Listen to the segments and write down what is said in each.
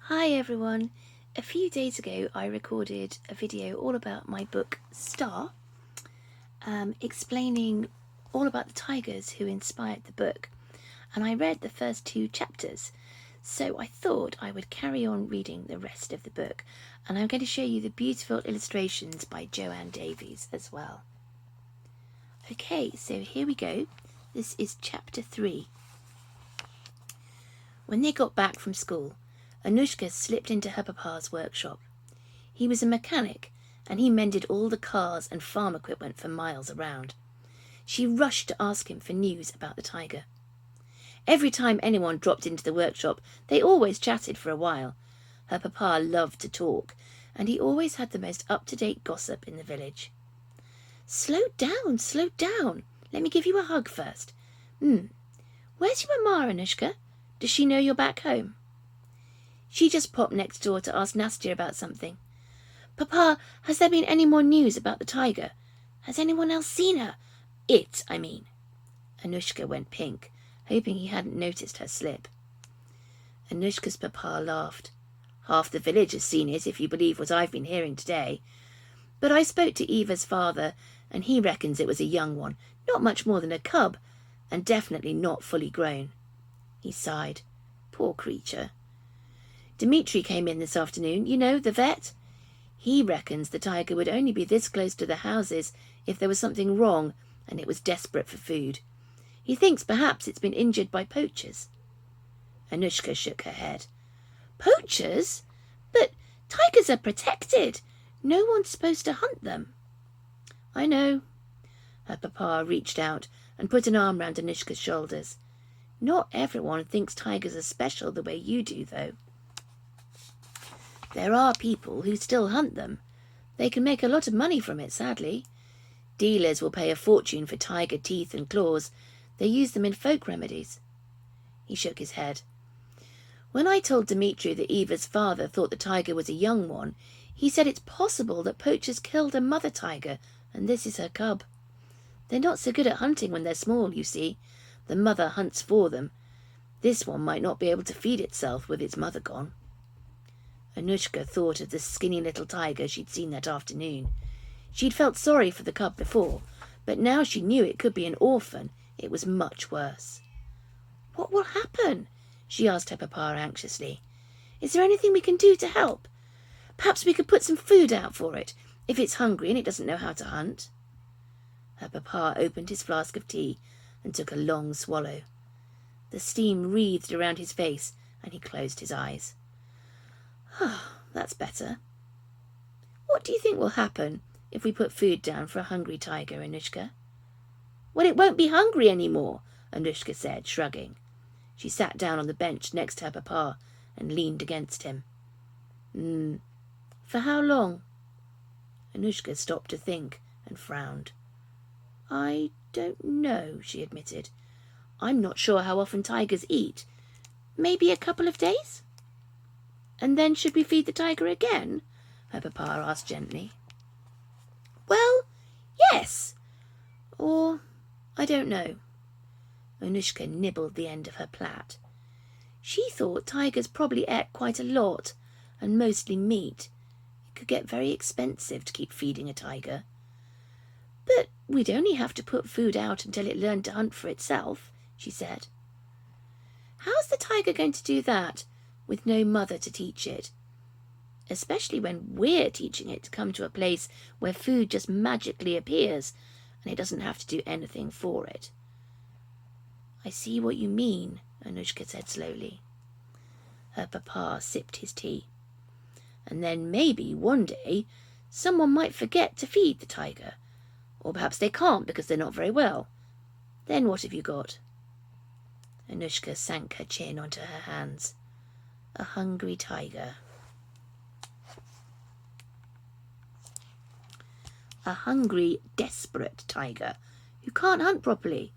Hi everyone! A few days ago I recorded a video all about my book Star, explaining all about the tigers who inspired the book, and I read the first 2 chapters, so I thought I would carry on reading the rest of the book, and I'm going to show you the beautiful illustrations by Jo Anne Davies as well. Okay, so here we go. This is chapter 3. When they got back from school, Anushka slipped into her papa's workshop. He was a mechanic, and he mended all the cars and farm equipment for miles around. She rushed to ask him for news about the tiger. Every time anyone dropped into the workshop, they always chatted for a while. Her papa loved to talk, and he always had the most up-to-date gossip in the village. Slow down. Let me give you a hug first. Where's your mama, Anushka? Does she know you're back home? She just popped next door to ask Nastya about something. Papa, has there been any more news about the tiger? Has anyone else seen her? I mean. Anushka went pink, hoping he hadn't noticed her slip. Anushka's papa laughed. Half the village has seen it, if you believe what I've been hearing today. But I spoke to Eva's father, and he reckons it was a young one, not much more than a cub, and definitely not fully grown. He sighed. Poor creature. Dmitri came in this afternoon, you know, the vet. He reckons the tiger would only be this close to the houses if there was something wrong and it was desperate for food. He thinks perhaps it's been injured by poachers. Anushka shook her head. Poachers? But tigers are protected. No one's supposed to hunt them. I know. Her papa reached out and put an arm round Anushka's shoulders. Not everyone thinks tigers are special the way you do, though. There are people who still hunt them. They can make a lot of money from it, sadly. Dealers will pay a fortune for tiger teeth and claws. They use them in folk remedies. He shook his head. When I told Dmitri that Eva's father thought the tiger was a young one, he said it's possible that poachers killed a mother tiger, and this is her cub. They're not so good at hunting when they're small, you see. The mother hunts for them. This one might not be able to feed itself with its mother gone. Anushka thought of the skinny little tiger she'd seen that afternoon. She'd felt sorry for the cub before, but now she knew it could be an orphan. It was much worse. What will happen? She asked her papa anxiously. Is there anything we can do to help? Perhaps we could put some food out for it, if it's hungry and it doesn't know how to hunt. Her papa opened his flask of tea and took a long swallow. The steam wreathed around his face and he closed his eyes. That's better. What do you think will happen if we put food down for a hungry tiger, Anushka? Well, it won't be hungry any more, Anushka said, shrugging. She sat down on the bench next to her papa and leaned against him. For how long? Anushka stopped to think and frowned. I don't know, she admitted. I'm not sure how often tigers eat. Maybe a couple of days? And then should we feed the tiger again? Her papa asked gently. Well, yes. Or, I don't know. Anushka nibbled the end of her plait. She thought tigers probably ate quite a lot, and mostly meat. It could get very expensive to keep feeding a tiger. But we'd only have to put food out until it learned to hunt for itself, she said. How's the tiger going to do that, with no mother to teach it? Especially when we're teaching it to come to a place where food just magically appears and it doesn't have to do anything for it. I see what you mean, Anushka said slowly. Her papa sipped his tea. And then maybe one day someone might forget to feed the tiger. Or perhaps they can't because they're not very well. Then what have you got? Anushka sank her chin onto her hands. A hungry tiger. A hungry, desperate tiger who can't hunt properly.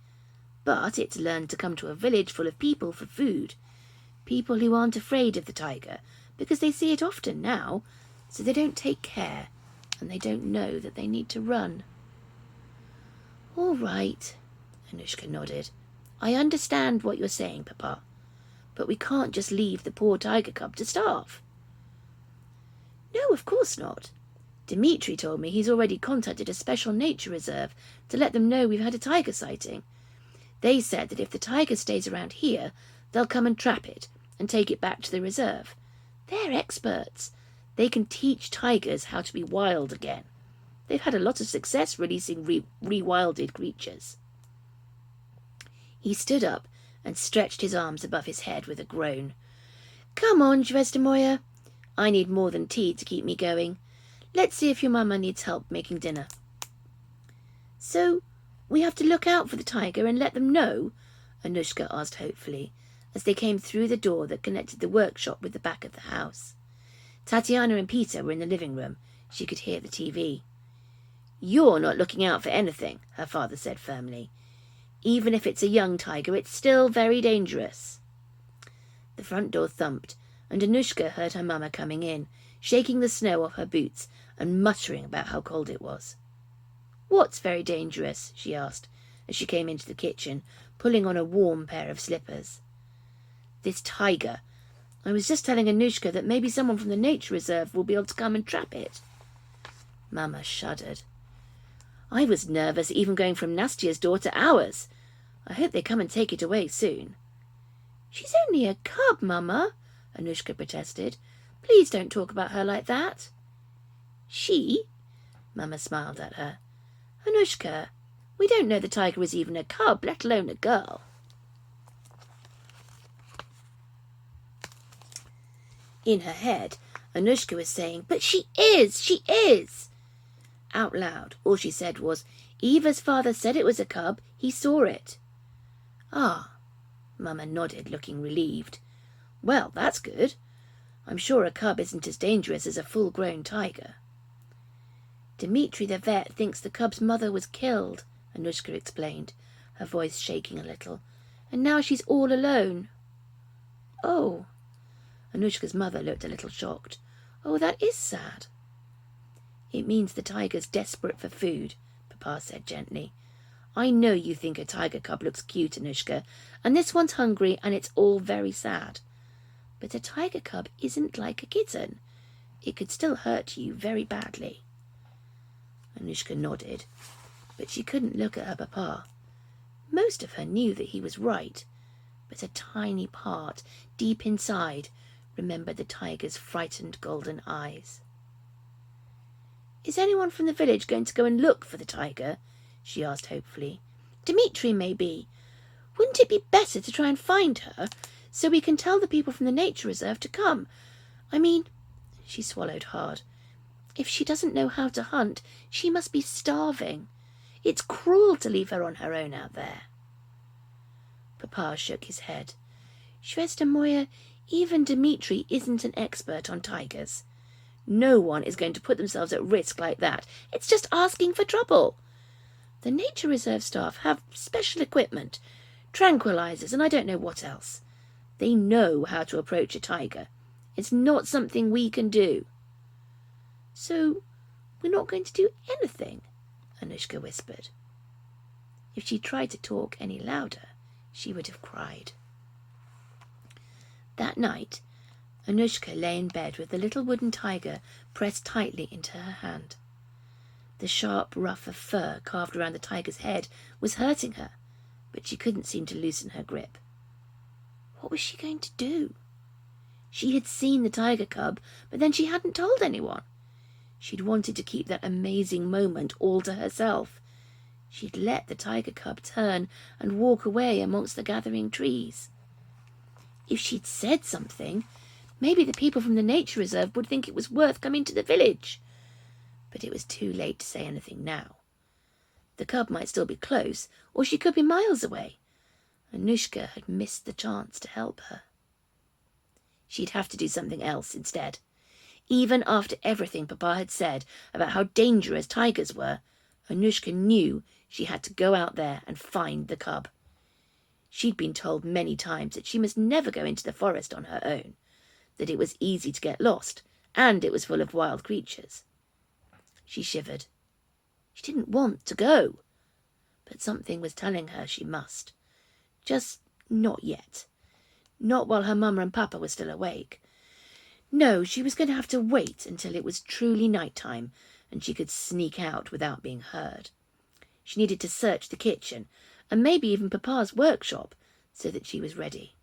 But it's learned to come to a village full of people for food. People who aren't afraid of the tiger because they see it often now, so they don't take care and they don't know that they need to run. All right, Anushka nodded. I understand what you're saying, Papa. but we can't just leave the poor tiger cub to starve." "No, of course not. Dimitri told me he's already contacted a special nature reserve to let them know we've had a tiger sighting. They said that if the tiger stays around here, they'll come and trap it and take it back to the reserve. They're experts. They can teach tigers how to be wild again. They've had a lot of success releasing rewilded creatures." He stood up and stretched his arms above his head with a groan. "Come on, Moya. I need more than tea to keep me going. Let's see if your mama needs help making dinner." "So we have to look out for the tiger and let them know?" Anushka asked hopefully, as they came through the door that connected the workshop with the back of the house. Tatiana and Peter were in the living room. She could hear the TV. "You're not looking out for anything," her father said firmly. "Even if it's a young tiger, it's still very dangerous." The front door thumped, and Anushka heard her mama coming in, shaking the snow off her boots and muttering about how cold it was. "What's very dangerous?" she asked, as she came into the kitchen, pulling on a warm pair of slippers. "This tiger. I was just telling Anushka that maybe someone from the nature reserve will be able to come and trap it." Mama shuddered. "I was nervous even going from Nastia's door to ours. I hope they come and take it away soon." "She's only a cub, Mama," Anushka protested. "Please don't talk about her like that." "She?" Mama smiled at her. "Anushka, we don't know the tiger is even a cub, let alone a girl." In her head, Anushka was saying, "But she is! She is!" Out loud, all she said was, "Eva's father said it was a cub. He saw it." "Ah," Mama nodded, looking relieved. "Well, that's good. I'm sure a cub isn't as dangerous as a full-grown tiger." "Dimitri the vet thinks the cub's mother was killed," Anushka explained, her voice shaking a little, "and now she's all alone." "Oh." Anushka's mother looked a little shocked. "Oh, that is sad." "It means the tiger's desperate for food," Papa said gently. "I know you think a tiger cub looks cute, Anushka, and this one's hungry and it's all very sad. But a tiger cub isn't like a kitten. It could still hurt you very badly." Anushka nodded, but she couldn't look at her papa. Most of her knew that he was right, but a tiny part, deep inside, remembered the tiger's frightened golden eyes. "Is anyone from the village going to go and look for the tiger?" she asked hopefully. "Dimitri, maybe. Wouldn't it be better to try and find her, so we can tell the people from the nature reserve to come? I mean," she swallowed hard, "if she doesn't know how to hunt, she must be starving. It's cruel to leave her on her own out there." Papa shook his head. "Moya, even Dimitri isn't an expert on tigers. No one is going to put themselves at risk like that. It's just asking for trouble. The nature reserve staff have special equipment, tranquilizers, and I don't know what else. They know how to approach a tiger. It's not something we can do." "So we're not going to do anything?" Anushka whispered. If she tried to talk any louder, she would have cried. That night, Anushka lay in bed with the little wooden tiger pressed tightly into her hand. The sharp ruff of fur carved around the tiger's head was hurting her, but she couldn't seem to loosen her grip. What was she going to do? She had seen the tiger cub, but then she hadn't told anyone. She'd wanted to keep that amazing moment all to herself. She'd let the tiger cub turn and walk away amongst the gathering trees. If she'd said something, maybe the people from the nature reserve would think it was worth coming to the village. But it was too late to say anything now. The cub might still be close, or she could be miles away. Anushka had missed the chance to help her. She'd have to do something else instead. Even after everything Papa had said about how dangerous tigers were, Anushka knew she had to go out there and find the cub. She'd been told many times that she must never go into the forest on her own, that it was easy to get lost, and it was full of wild creatures. She shivered. She didn't want to go, but something was telling her she must. Just not yet. Not while her mama and papa were still awake. No, she was going to have to wait until it was truly night time and she could sneak out without being heard. She needed to search the kitchen and maybe even Papa's workshop so that she was ready.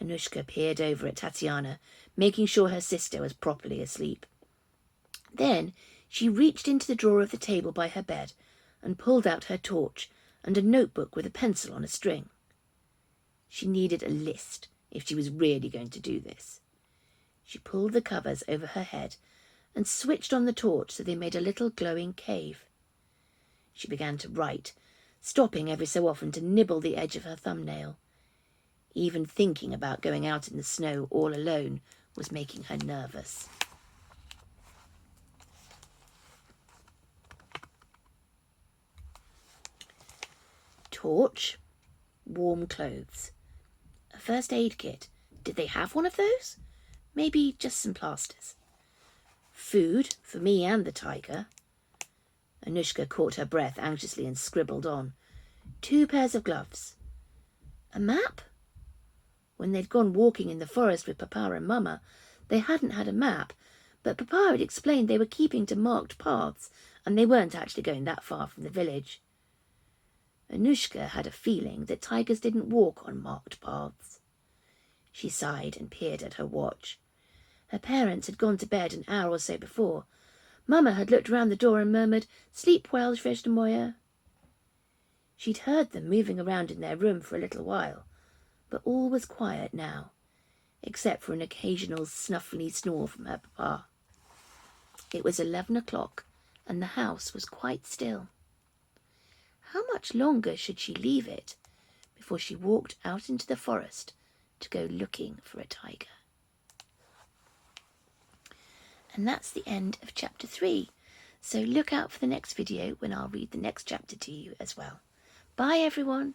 Anushka peered over at Tatiana, making sure her sister was properly asleep. Then she reached into the drawer of the table by her bed and pulled out her torch and a notebook with a pencil on a string. She needed a list if she was really going to do this. She pulled the covers over her head and switched on the torch so they made a little glowing cave. She began to write, stopping every so often to nibble the edge of her thumbnail. Even thinking about going out in the snow all alone was making her nervous. Torch, warm clothes, a first aid kit. Did they have one of those? Maybe just some plasters. Food for me and the tiger. Anushka caught her breath anxiously and scribbled on. 2 pairs of gloves. A map? When they'd gone walking in the forest with Papa and Mama, they hadn't had a map, but Papa had explained they were keeping to marked paths and they weren't actually going that far from the village. Anushka had a feeling that tigers didn't walk on marked paths. She sighed and peered at her watch. Her parents had gone to bed an hour or so before. Mama had looked round the door and murmured, "Sleep well, Shveshta Moya." She'd heard them moving around in their room for a little while, but all was quiet now, except for an occasional snuffly snore from her papa. It was 11 o'clock, and the house was quite still. How much longer should she leave it before she walked out into the forest to go looking for a tiger? And that's the end of chapter 3. So look out for the next video when I'll read the next chapter to you as well. Bye everyone.